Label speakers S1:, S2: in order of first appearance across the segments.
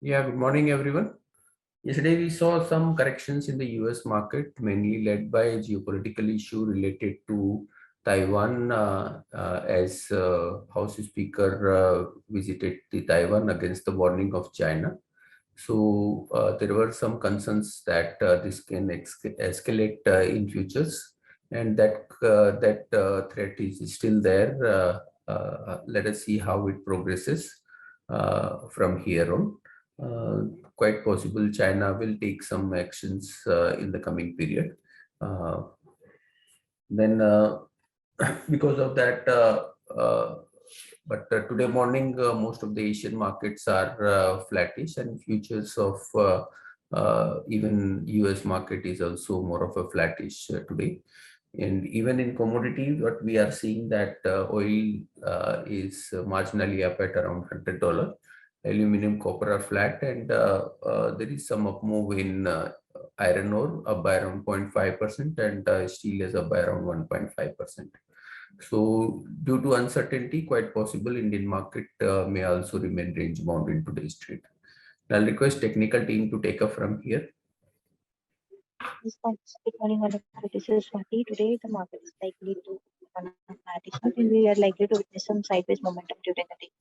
S1: Yeah, good morning, everyone. Yesterday, we saw some corrections in the US market, mainly led by a geopolitical issue related to Taiwan, as House Speaker visited the Taiwan against the warning of China. So there were some concerns that this can escalate in futures, and that threat is still there. Let us see how it progresses from here on. Quite possible China will take some actions in the coming period. Uh, then because of that, but today morning, most of the Asian markets are flattish, and futures of even US market is also more of a flattish today. And even in commodity, what we are seeing that oil is marginally up at around $100. Aluminum, copper are flat, and there is some up move in iron ore up by around 0.5%, and steel is up by around 1.5%. So due to uncertainty, quite possible Indian market may also remain range bound in today's trade. I'll request technical team to take up from here.
S2: Yes, thanks. Good morning, all of you. This is Swati. Today, the market is likely to run a flattish note, and we are likely to witness some sideways momentum during the day.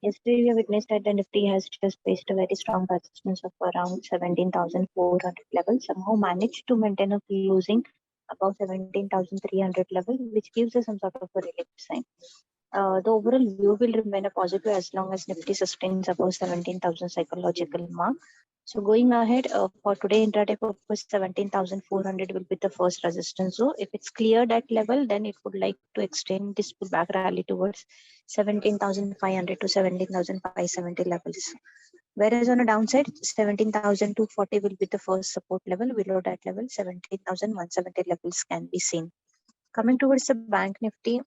S2: Yesterday, we have witnessed that the Nifty has just faced a very strong resistance of around 17,400 level, somehow managed to maintain a closing above 17,300 level, which gives us some sort of a relief sign. The overall view will remain a positive as long as Nifty sustains above 17,000 psychological mark. So going ahead for today intraday purpose, 17,400 will be the first resistance. So if it's clear that level, then it would like to extend this pullback rally towards 17,500 to 17,570 levels. Whereas on a downside, 17,240 will be the first support level. Below that level, 17,170 levels can be seen. Coming towards the bank Nifty,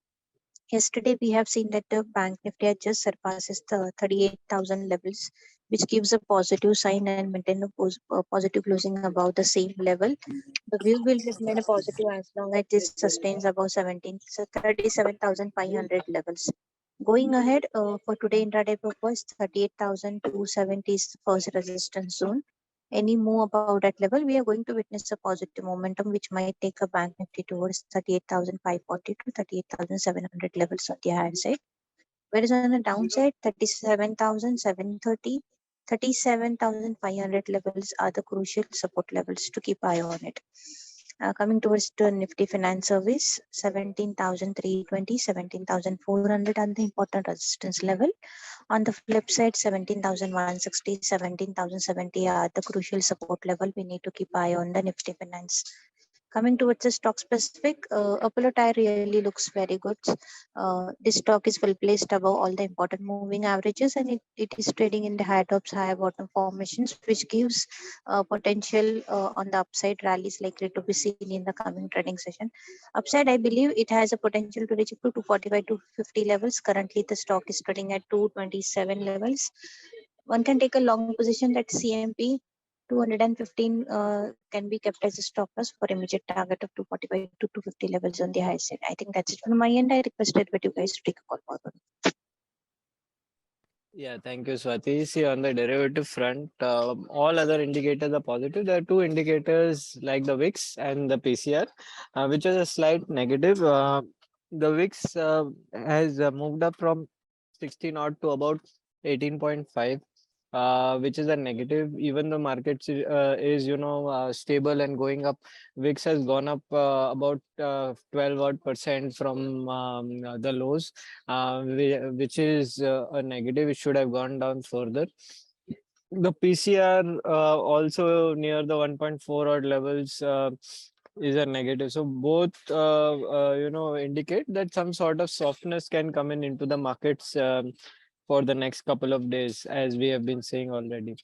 S2: yesterday we have seen that the bank Nifty had just surpasses the 38,000 levels, which gives a positive sign and maintain a positive closing above the same level. The view will remain a positive as long as it sustains above 37,500 levels. Going ahead for today intraday purpose, 38,270 is the first resistance zone. Any move above that level, we are going to witness a positive momentum, which might take a bank Nifty towards 38,540 to 38,700 levels on the higher side. Whereas on the downside, 37,730, 37,500 levels are the crucial support levels to keep eye on it. Coming towards the Nifty Finance Service, 17,320, 17,400 are the important resistance level. On the flip side, 17,160, 17,070 are the crucial support level. We need to keep eye on the Nifty Finance. Coming towards the stock specific, Apollo Tyre really looks very good. This stock is well placed above all the important moving averages, and it is trading in the high tops, high bottom formations, which gives potential on the upside rallies likely to be seen in the coming trading session. Upside, I believe it has a potential to reach up to 245 to 50 levels. Currently, the stock is trading at 227 levels. One can take a long position that CMP 215 can be kept as a stop loss for immediate target of 245 to 250 levels on the high side. I think that's it from my end. I requested with you guys to take a call forward.
S3: Yeah, thank you, Swati. See, on the derivative front, all other indicators are positive. There are two indicators like the VIX and the PCR, which is a slight negative. The VIX has moved up from 16 odd to about 18.5, which is a negative. Even the market is stable and going up. VIX has gone up about 12 odd percent from the lows, which is a negative. It should have gone down further. The PCR also near the 1.4 odd levels is a negative. So both indicate that some sort of softness can come into the markets for the next couple of days, as we have been saying already.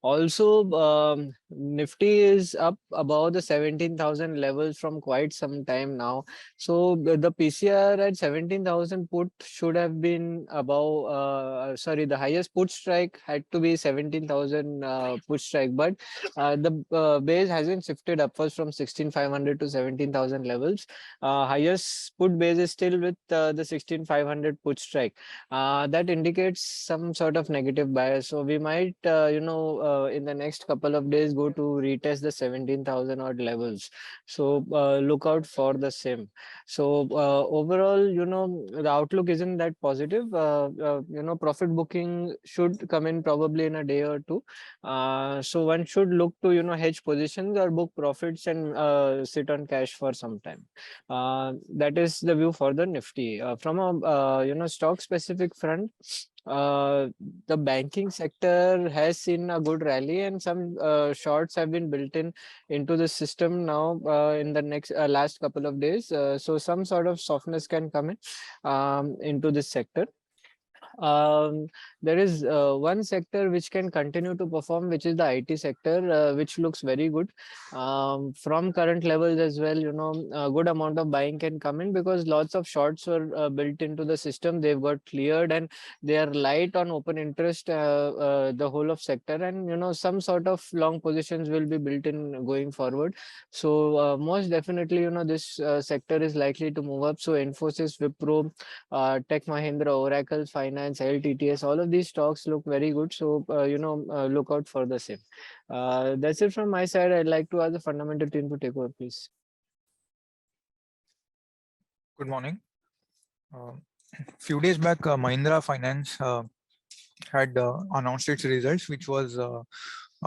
S3: Also, Nifty is up above the 17,000 levels from quite some time now. So the PCR at 17,000 put should have been above, sorry, the highest put strike had to be 17,000 put strike, but the base hasn't shifted upwards from 16,500 to 17,000 levels. Highest put base is still with the 16,500 put strike. That indicates some sort of negative bias. So we might, in the next couple of days, go to retest the 17,000 odd levels. So look out for the same. So overall, the outlook isn't that positive. Profit booking should come in probably in a day or two. So one should look to, hedge positions or book profits and sit on cash for some time. That is the view for the Nifty. From a stock specific front, uh, the banking sector has seen a good rally, and some shorts have been built into the system now in the next last couple of days. So some sort of softness can come in into this sector. um, there is one sector which can continue to perform, which is the IT sector, which looks very good. From current levels as well, a good amount of buying can come in because lots of shorts were built into the system. They've got cleared and they are light on open interest, the whole of sector, and some sort of long positions will be built in going forward. So most definitely, this sector is likely to move up. So Infosys, Wipro, Tech Mahindra, Oracle Finance, LTTS, all of these stocks look very good. So, look out for the same. That's it from my side. I'd like to ask the fundamental team to take over, please.
S4: Good morning. Few days back, Mahindra Finance had announced its results, which was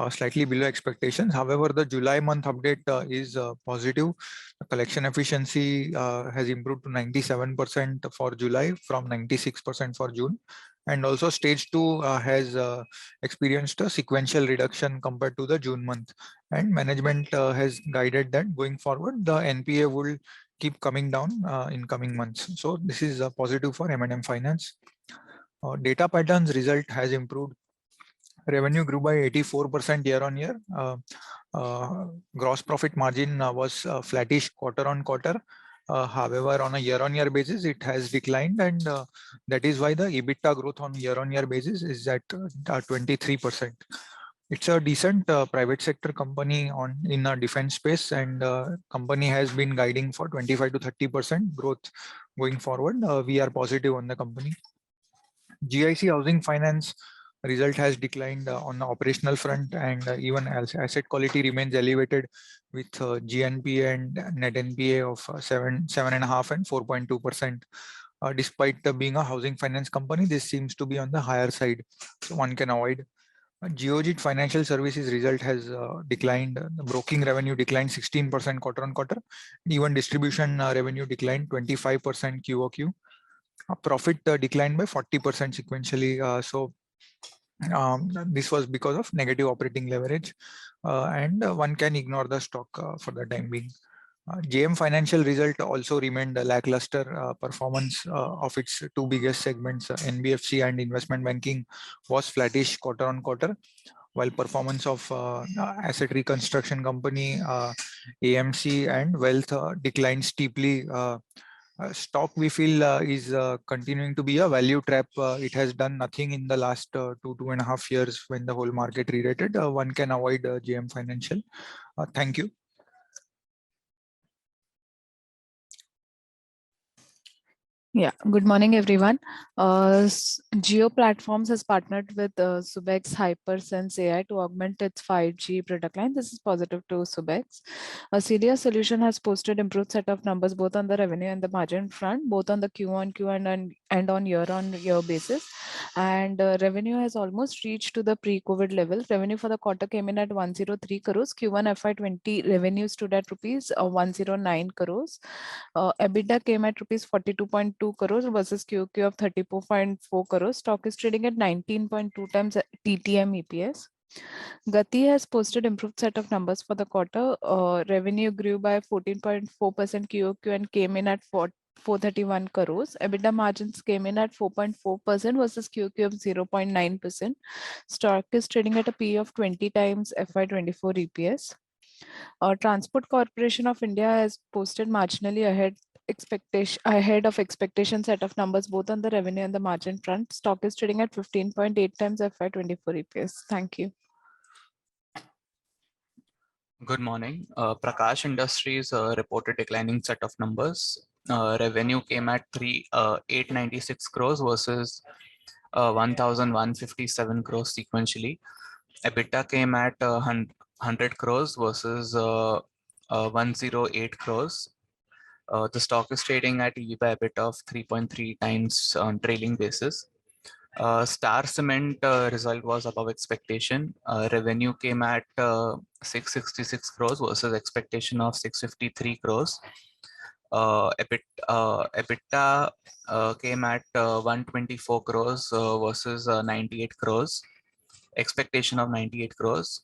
S4: slightly below expectations. However, the July month update is positive. The collection efficiency has improved to 97% for July from 96% for June. And also stage 2 has experienced a sequential reduction compared to the June month. And management has guided that going forward, the NPA will keep coming down in coming months. So this is positive for M&M Finance. Data patterns result has improved. Revenue grew by 84% year on year. Gross profit margin was flattish quarter on quarter. However, on a year on year basis, it has declined, and that is why the EBITDA growth on year on year basis is at 23%. It's a decent private sector company in a defense space, and company has been guiding for 25 to 30% growth going forward. We are positive on the company. GIC Housing Finance result has declined on the operational front, and even as asset quality remains elevated with GNPA and net NPA of 7.5% and 4.2%. Despite being a housing finance company, this seems to be on the higher side, so one can avoid. Geojit Financial Services result has declined. The broking revenue declined 16% quarter on quarter. Even distribution revenue declined 25% QOQ. Profit declined by 40% sequentially. This was because of negative operating leverage, and one can ignore the stock for the time being. JM Financial result also remained a lackluster. Performance of its two biggest segments, NBFC and investment banking, was flattish quarter on quarter, while performance of asset reconstruction company, AMC and wealth declined steeply. Stock we feel is continuing to be a value trap. It has done nothing in the last 2.5 years when the whole market re-rated. One can avoid JM Financial. Thank you.
S5: Yeah, good morning, everyone. Geo Platforms has partnered with Subex Hypersense AI to augment its 5G product line. This is positive to Subex. CDS Solution has posted improved set of numbers both on the revenue and the margin front, both on the Q on Q and on year basis. And revenue has almost reached to the pre-COVID level. Revenue for the quarter came in at 103 crores. Q1 FY20 revenue stood at rupees 109 crores. EBITDA came at rupees 42.2 crores versus QQ of 34.4 crores. Stock is trading at 19.2 times TTM EPS. Gati has posted improved set of numbers for the quarter. Revenue grew by 14.4% QOQ and came in at 431 crores. EBITDA margins came in at 4.4% versus QQ of 0.9%. Stock is trading at a P of 20 times FY24 EPS. Transport Corporation of India has posted marginally ahead of expectation set of numbers both on the revenue and the margin front. Stock is trading at 15.8 times FY24 EPS. Thank you.
S6: Good morning. Prakash Industries reported declining set of numbers. Revenue came at 896 crores versus 1,157 crores sequentially. EBITDA came at 100 crores versus 108 crores. The stock is trading at EV by EBITDA of 3.3 times on trailing basis. Star Cement result was above expectation. Revenue came at 666 crores versus expectation of 653 crores. EBITDA came at 124 crores versus 98 crores. Expectation of 98 crores.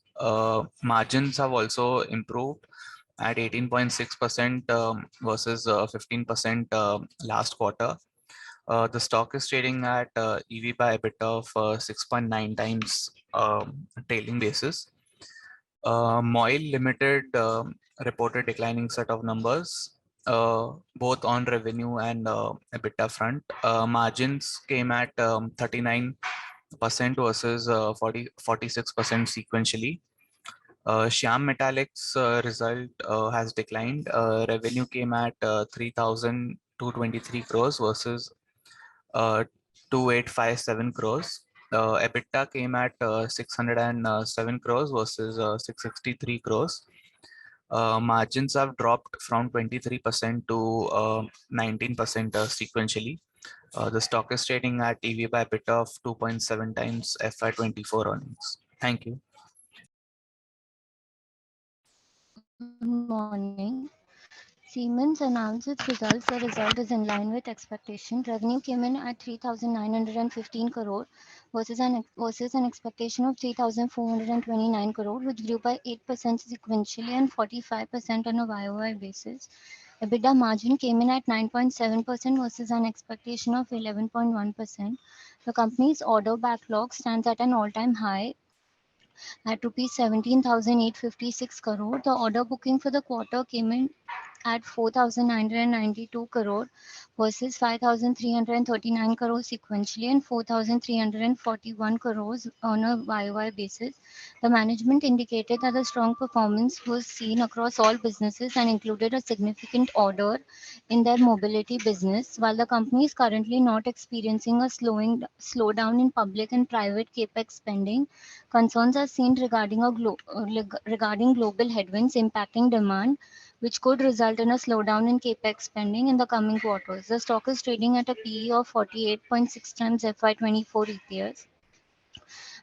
S6: Margins have also improved at 18.6% versus 15% last quarter. The stock is trading at EV by EBITDA of 6.9 times trailing basis. Moil Limited reported declining set of numbers, both on revenue and EBITDA front. Margins came at 39% versus 46% sequentially. Shyam Metallics result has declined. Revenue came at 3,223 crores versus 2,857 crores. EBITDA came at 607 crores versus 663 crores. Margins have dropped from 23% to 19% sequentially. The stock is trading at EV by EBITDA of 2.7 times FY24 earnings. Thank you.
S7: Good morning. Siemens announced its results. The result is in line with expectation. Revenue came in at 3,915 crore versus an expectation of 3,429 crore, which grew by 8% sequentially and 45% on a YOY basis. EBITDA margin came in at 9.7% versus an expectation of 11.1%. The company's order backlog stands at an all-time high at rupees 17,856 crore. The order booking for the quarter came in at 4,992 crore versus 5,339 crore sequentially and 4,341 crores on a YOY basis. The management indicated that the strong performance was seen across all businesses and included a significant order in their mobility business. While the company is currently not experiencing a slowdown in public and private capex spending, concerns are seen regarding regarding global headwinds impacting demand, which could result in a slowdown in capex spending in the coming quarters. The stock is trading at a PE of 48.6 times FY24 EPS.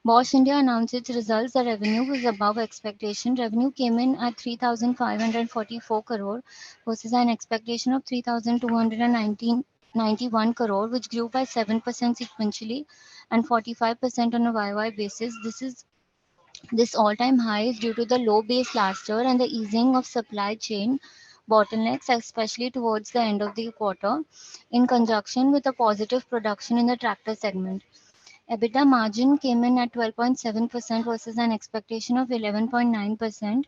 S7: Bosch India announced its results. The revenue was above expectation. Revenue came in at 3,544 crore versus an expectation of 3,291 crore, which grew by 7% sequentially and 45% on a YY basis. This all-time high is due to the low base last year and the easing of supply chain bottlenecks, especially towards the end of the quarter, in conjunction with a positive production in the tractor segment. EBITDA margin came in at 12.7% versus an expectation of 11.9%.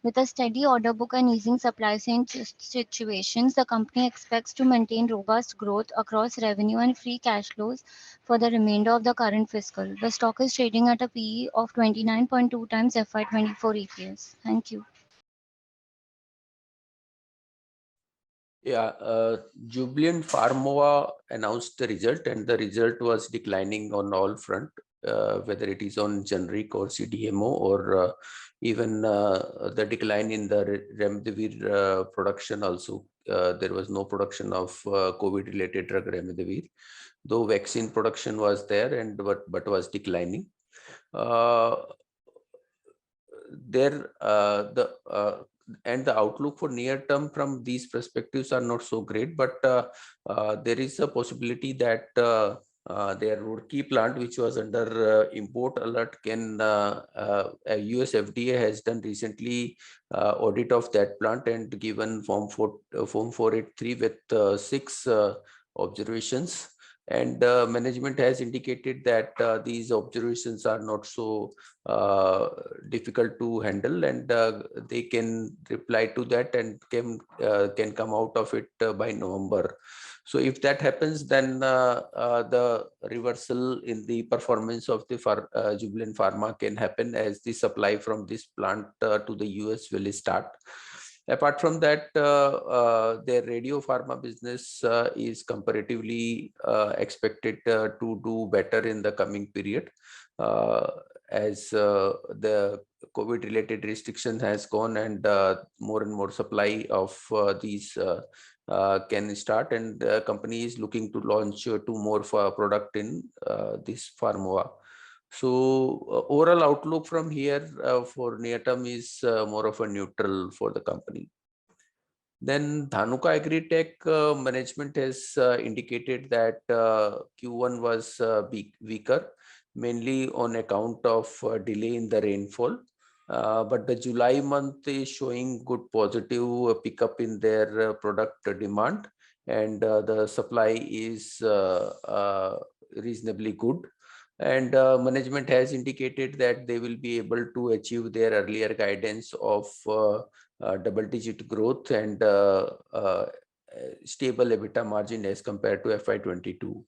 S7: With a steady order book and easing supply chain situations, the company expects to maintain robust growth across revenue and free cash flows for the remainder of the current fiscal. The stock is trading at a PE of 29.2 times FY24 EPS. Thank you.
S1: Yeah, Jubilant Pharma announced the result, and the result was declining on all front, whether it is on generic or CDMO or even the decline in the Remdesivir production also. There was no production of COVID-related drug Remdesivir, though vaccine production was there and but was declining. And the outlook for near term from these perspectives are not so great, but there is a possibility that their Roorkee plant, which was under import alert, can US FDA has done recently audit of that plant and given Form 483 with 6 observations. And management has indicated that these observations are not so difficult to handle, and they can reply to that and can come out of it by November. So if that happens, then the reversal in the performance of the Jubilant Pharma can happen, as the supply from this plant to the US will start. Apart from that, their radio pharma business is comparatively expected to do better in the coming period, as the COVID-related restriction has gone, and more and more supply of these can start, and the company is looking to launch 2 more product in this pharma. So overall outlook from here for near term is more of a neutral for the company. Then Dhanuka Agritech management has indicated that Q1 was weaker, mainly on account of delay in the rainfall. But the July month is showing good positive pickup in their product demand, and the supply is reasonably good. And management has indicated that they will be able to achieve their earlier guidance of double-digit growth and stable EBITDA margin as compared to FY22.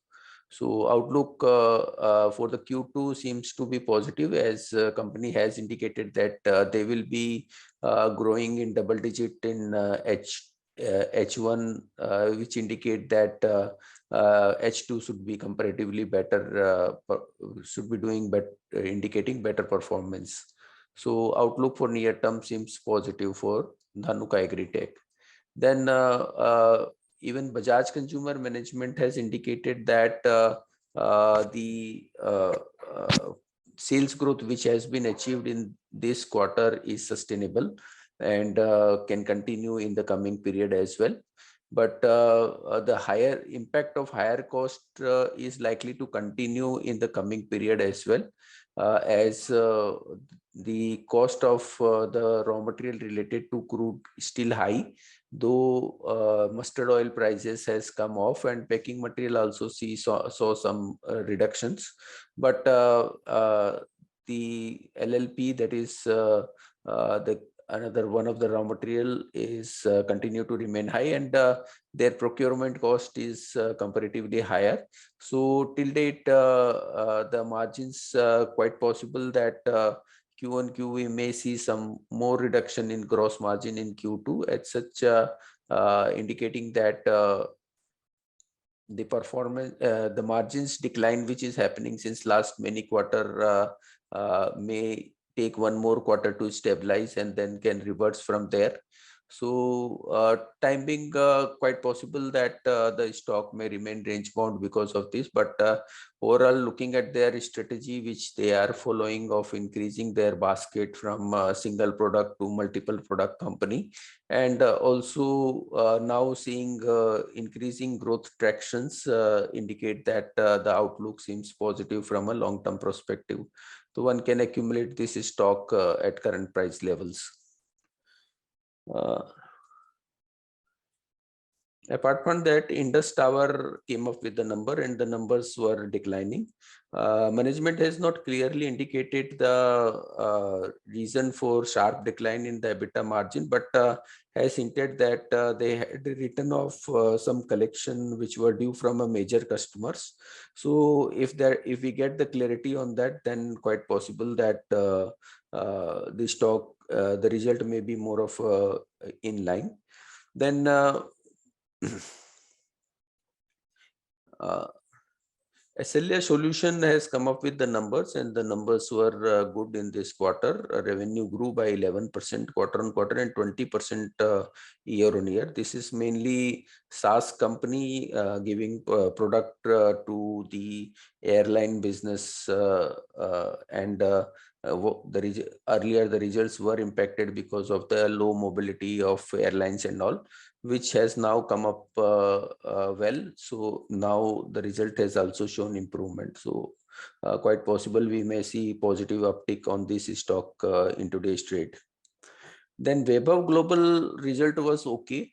S1: So outlook for the Q2 seems to be positive, as company has indicated that they will be growing in double digit in H1, which indicate that H2 should be comparatively better, should be doing better, indicating better performance. So outlook for near term seems positive for Dhanuka Agritech. Then even Bajaj Consumer Management has indicated that the sales growth which has been achieved in this quarter is sustainable and can continue in the coming period as well. But the higher impact of higher cost is likely to continue in the coming period as well, as the cost of the raw material related to crude is still high, though mustard oil prices has come off, and packing material also saw some reductions. But the LLP, that is the another one of the raw material, is continue to remain high, and their procurement cost is comparatively higher. So till date, the margins quite possible that Q1Q we may see some more reduction in gross margin in Q2, at such indicating that the performance, the margins decline which is happening since last many quarter may take one more quarter to stabilize and then can reverse from there. So time being, quite possible that the stock may remain range bound because of this, but overall looking at their strategy which they are following of increasing their basket from single product to multiple product company, and also now seeing increasing growth tractions indicate that the outlook seems positive from a long-term perspective. So one can accumulate this stock at current price levels. Apart from that, Indus Tower came up with the number, and the numbers were declining. Management has not clearly indicated the reason for sharp decline in the EBITDA margin, but has hinted that they had written off some collection which were due from a major customers. So if we get the clarity on that, then quite possible that the stock, the result may be more of in line. Then SLA Solution has come up with the numbers, and the numbers were good in this quarter. Revenue grew by 11% quarter on quarter and 20% year on year. This is mainly SaaS company giving product to the airline business, and earlier the results were impacted because of the low mobility of airlines and all, which has now come up well. So now the result has also shown improvement. So quite possible we may see positive uptick on this stock in today's trade. Then Vaibhav Global result was okay,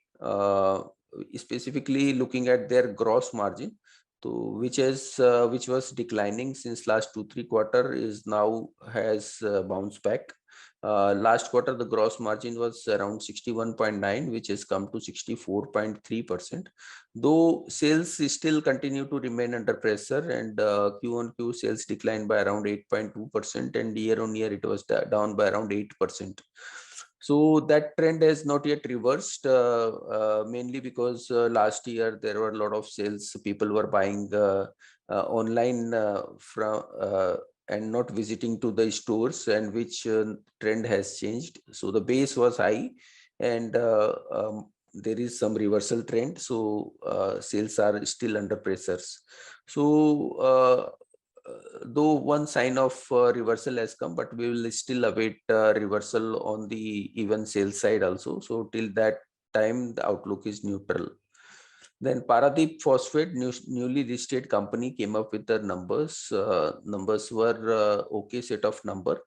S1: specifically looking at their gross margin, so which was declining since last 2-3 quarter, is now has bounced back. Last quarter the gross margin was around 61.9, which has come to 64.3%. Though sales still continue to remain under pressure, and Q-on-Q sales declined by around 8.2%, and year-on-year it was down by around 8%. So that trend has not yet reversed, mainly because last year there were a lot of sales. People were buying online from and not visiting to the stores, and which trend has changed. So the base was high, and there is some reversal trend. So sales are still under pressures. So though one sign of reversal has come, but we will still await reversal on the even sales side also. So till that time the outlook is neutral. Then Paradeep Phosphate, newly listed company, came up with the numbers. Numbers were okay set of number.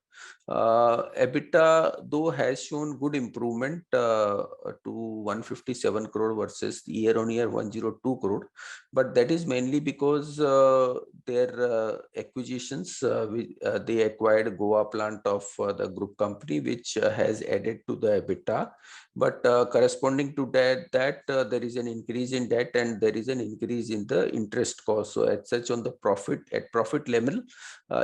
S1: EBITDA though has shown good improvement to 157 crore versus year on year 102 crore, but that is mainly because their acquisitions, they acquired Goa plant of the group company, which has added to the EBITDA. But corresponding to that, there is an increase in debt and there is an increase in the interest cost. So as such, on the profit level,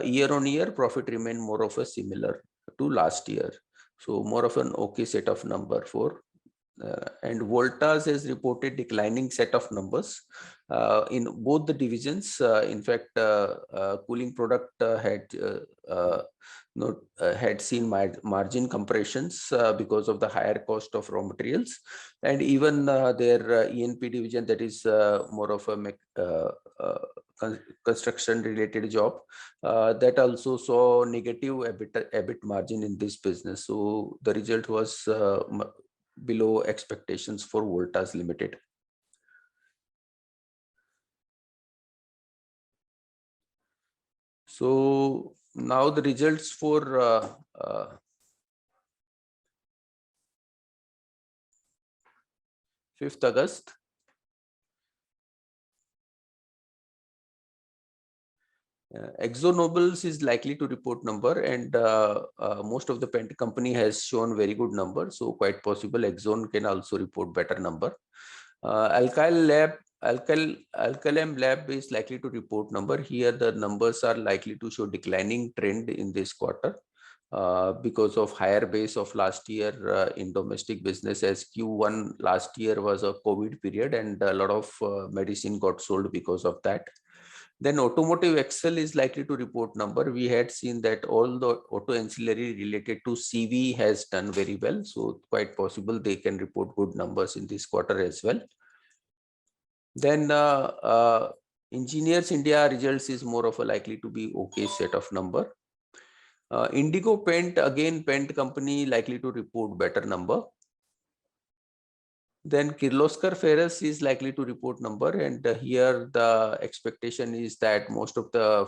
S1: year on year profit remain more of a similar to last year. So more of an okay set of number for. And Voltas has reported declining set of numbers in both the divisions. In fact, cooling product had seen margin compressions because of the higher cost of raw materials, and even their E&P division, that is more of a construction related job, that also saw negative EBIT margin in this business. So the result was below expectations for Voltas Limited. So now the results for 5th August. ExxonMobil is likely to report number, and most of the paint company has shown very good number. So quite possible Exxon can also report better number. Alkyl Lab is likely to report number. Here the numbers are likely to show declining trend in this quarter because of higher base of last year in domestic business, as Q1 last year was a COVID period and a lot of medicine got sold because of that. Then Automotive Excel is likely to report number. We had seen that all the auto ancillary related to CV has done very well. So quite possible they can report good numbers in this quarter as well. Then Engineers India results is more of a likely to be okay set of number. Indigo Paint, again paint company likely to report better number. Then Kirloskar Ferrous is likely to report number, and here the expectation is that most of the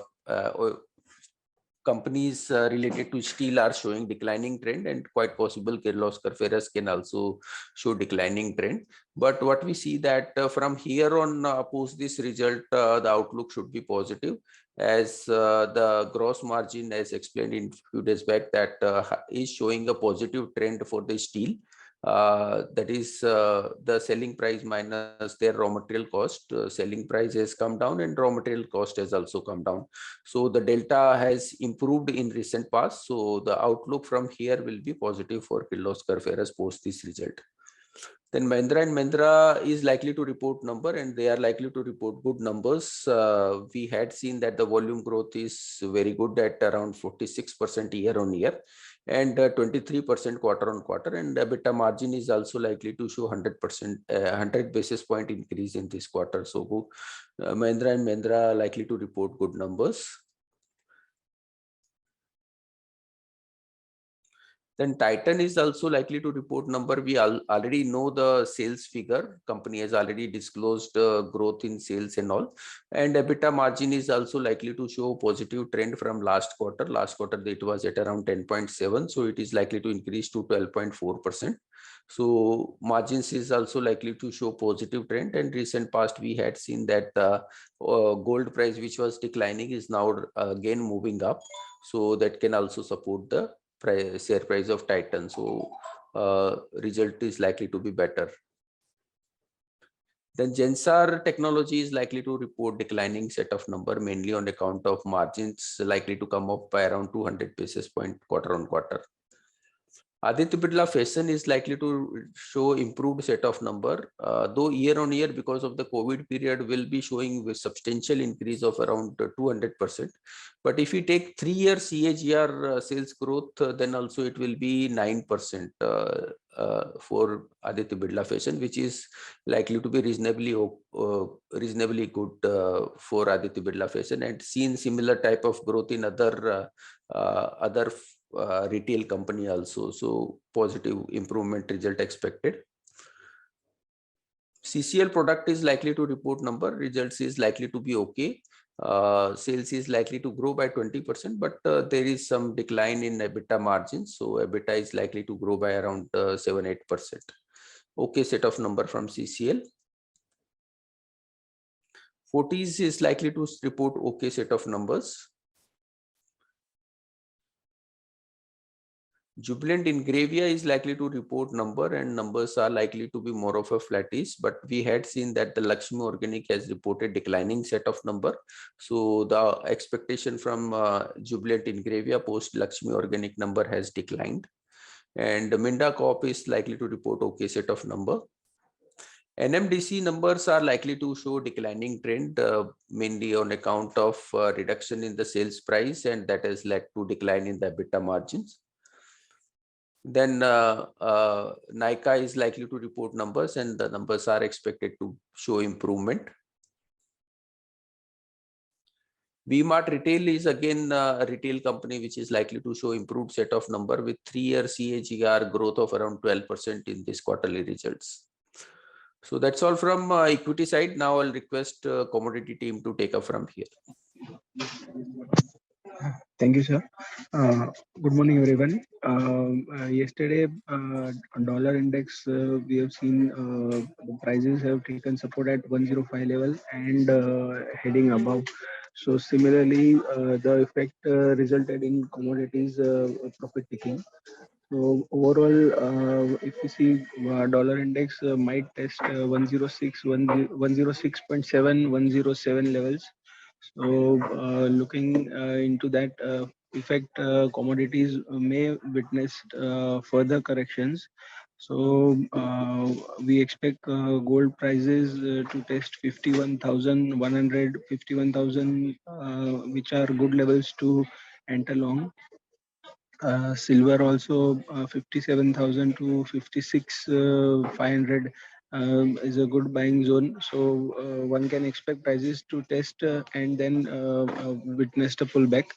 S1: companies related to steel are showing declining trend, and quite possible Kirloskar Ferrous can also show declining trend. But what we see that from here on post this result, the outlook should be positive, as the gross margin, as explained in few days back, that is showing a positive trend for the steel. That is the selling price minus their raw material cost. Selling price has come down and raw material cost has also come down. So the delta has improved in recent past. So the outlook from here will be positive for Kirloskar Ferrous post this result. Then Mahindra and Mahindra is likely to report number, and they are likely to report good numbers. We had seen that the volume growth is very good at around 46% year on year and 23% quarter on quarter, and EBITDA margin is also likely to show 100%, 100 basis point increase in this quarter. So Mahindra and Mahindra are likely to report good numbers. Then Titan is also likely to report number. We already know the sales figure. Company has already disclosed growth in sales and all. And EBITDA margin is also likely to show positive trend from last quarter. Last quarter it was at around 10.7. So it is likely to increase to 12.4%. So margins is also likely to show positive trend. And recent past we had seen that gold price, which was declining, is now again moving up. So that can also support the share price of Titan. So result is likely to be better. Then Gensar Technology is likely to report declining set of number, mainly on account of margins likely to come up by around 200 basis point quarter on quarter. Aditya Birla Fashion is likely to show improved set of number, though year on year because of the COVID period will be showing a substantial increase of around 200%. But if you take 3-year CAGR sales growth, then also it will be 9% for Aditya Birla Fashion, which is likely to be reasonably good for Aditya Birla Fashion, and seen similar type of growth in other retail company also. So positive improvement result expected. CCL product is likely to report number. Results is likely to be okay. Sales is likely to grow by 20%, but there is some decline in EBITDA margins. So EBITDA is likely to grow by around 7-8%. Okay set of number from CCL. Fortis is likely to report okay set of numbers. Jubilant Ingravia is likely to report number, and numbers are likely to be more of a flattish, but we had seen that the Lakshmi Organic has reported declining set of number. So the expectation from Jubilant Ingravia post Lakshmi Organic number has declined, and Minda Corp is likely to report okay set of number. NMDC numbers are likely to show declining trend, mainly on account of reduction in the sales price, and that has led to decline in the EBITDA margins. Then Nykaa is likely to report numbers, and the numbers are expected to show improvement. V-Mart Retail is again a retail company which is likely to show improved set of number with 3-year CAGR growth of around 12% in this quarterly results. So that's all from equity side. Now I'll request commodity team to take up from here.
S8: Thank you, sir. Good morning, everyone. Yesterday, dollar index, we have seen the prices have taken support at 105 level and heading above. So similarly, the effect resulted in commodities profit taking. So overall, if you see dollar index might test 106.7, 107 levels. So looking into that effect, commodities may witness further corrections. So we expect gold prices to test 51,100, 51,000, which are good levels to enter long. Silver also 57,000 to 56,500 is a good buying zone. So one can expect prices to test and then witness a pullback.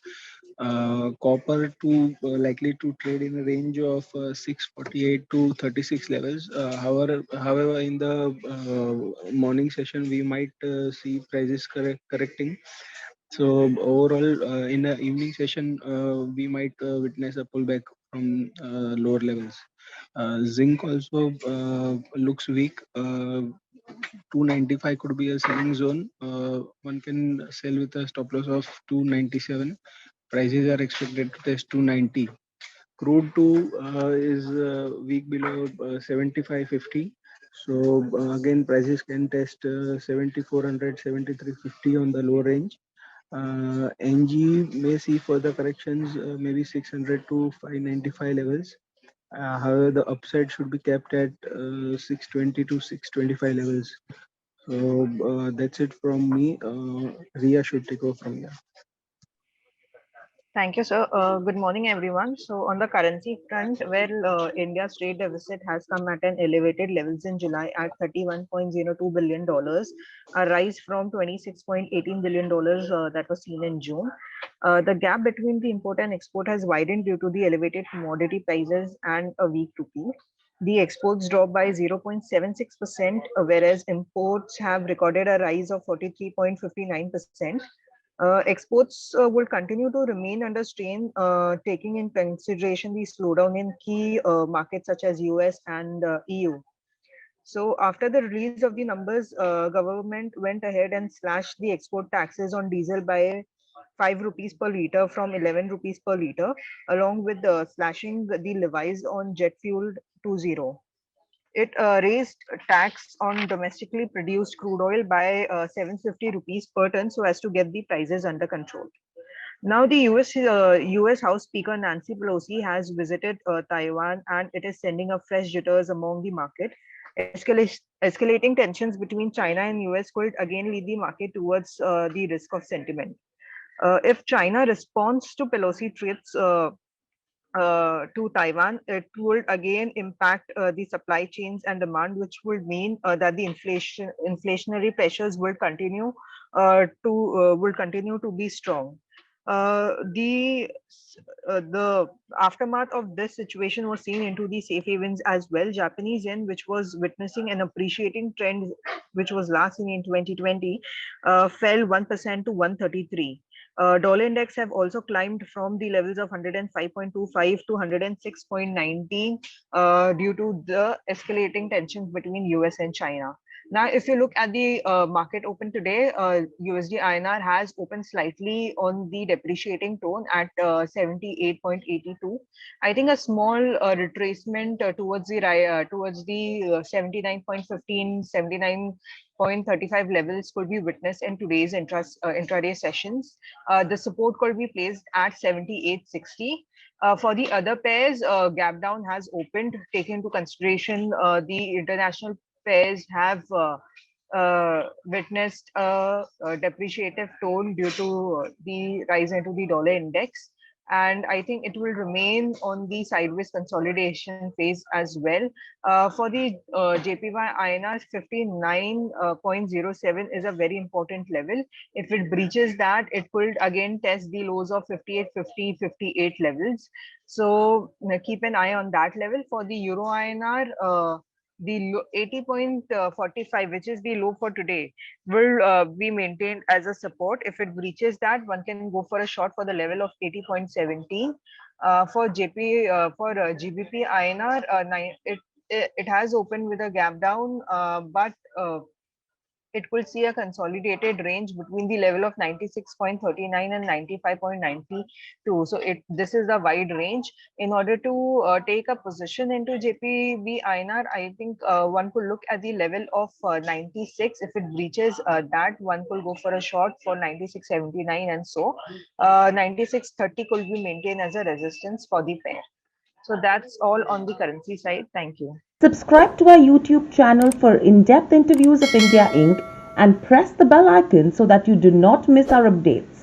S8: Copper to likely to trade in a range of 648 to 36 levels. However, in the morning session, we might see prices correcting. So overall, in the evening session, we might witness a pullback from lower levels. Zinc also looks weak. 295 could be a selling zone. One can sell with a stop loss of 297. Prices are expected to test 290. Crude too is weak below 75.50. So again, prices can test 7400, 7350 on the low range. NG may see further corrections, maybe 600 to 595 levels. However, the upside should be kept at 620 to 625 levels. So that's it from me. Ria should take over from here.
S9: Thank you, sir. Good morning, everyone. So, on the currency front, India's trade deficit has come at an elevated levels in July at $31.02 billion, a rise from $26.18 billion that was seen in June. The gap between the import and export has widened due to the elevated commodity prices and a weak rupee. The exports dropped by 0.76%, whereas imports have recorded a rise of 43.59%. Exports will continue to remain under strain, taking in consideration the slowdown in key markets such as US and EU. So after the release of the numbers, government went ahead and slashed the export taxes on diesel by 5 rupees per liter from 11 rupees per liter, along with slashing the levies on jet fuel to zero. It raised tax on domestically produced crude oil by 750 rupees per ton so as to get the prices under control. Now, the US House Speaker Nancy Pelosi has visited Taiwan, and it is sending up fresh jitters among the market. Escalating tensions between China and US could again lead the market towards the risk of sentiment. If China responds to Pelosi trips to Taiwan, it would again impact the supply chains and demand, which would mean that the inflationary pressures will continue to be strong. The aftermath of this situation was seen into the safe havens as well. Japanese yen, which was witnessing an appreciating trend, which was last seen in 2020, fell 1% to 133. Dollar index have also climbed from the levels of 105.25 to 106.19 due to the escalating tensions between US and China. Now, if you look at the market open today, USD INR has opened slightly on the depreciating tone at 78.82. I think a small retracement towards the 79.15, 79.35 levels could be witnessed in today's intraday sessions. The support could be placed at 78.60. For the other pairs, gap down has opened, taking into consideration the international pairs have witnessed a depreciative tone due to the rise into the dollar index. And I think it will remain on the sideways consolidation phase as well. For the JPY INR, 59.07 is a very important level. If it breaches that, it could again test the lows of 58, 50, 58 levels. So keep an eye on that level. For the Euro INR, the 80.45, which is the low for today, will be maintained as a support. If it breaches that, one can go for a short for the level of 80.17. For GBP INR, it has opened with a gap down, but it will see a consolidated range between the level of 96.39 and 95.92. So this is the wide range. In order to take a position into JPB INR, I think one could look at the level of 96. If it breaches that, one could go for a short for 96.79, and so 96.30 could be maintained as a resistance for the pair. So that's all on the currency side. Thank you.
S10: Subscribe to our YouTube channel for in-depth interviews of India Inc. and press the bell icon so that you do not miss our updates.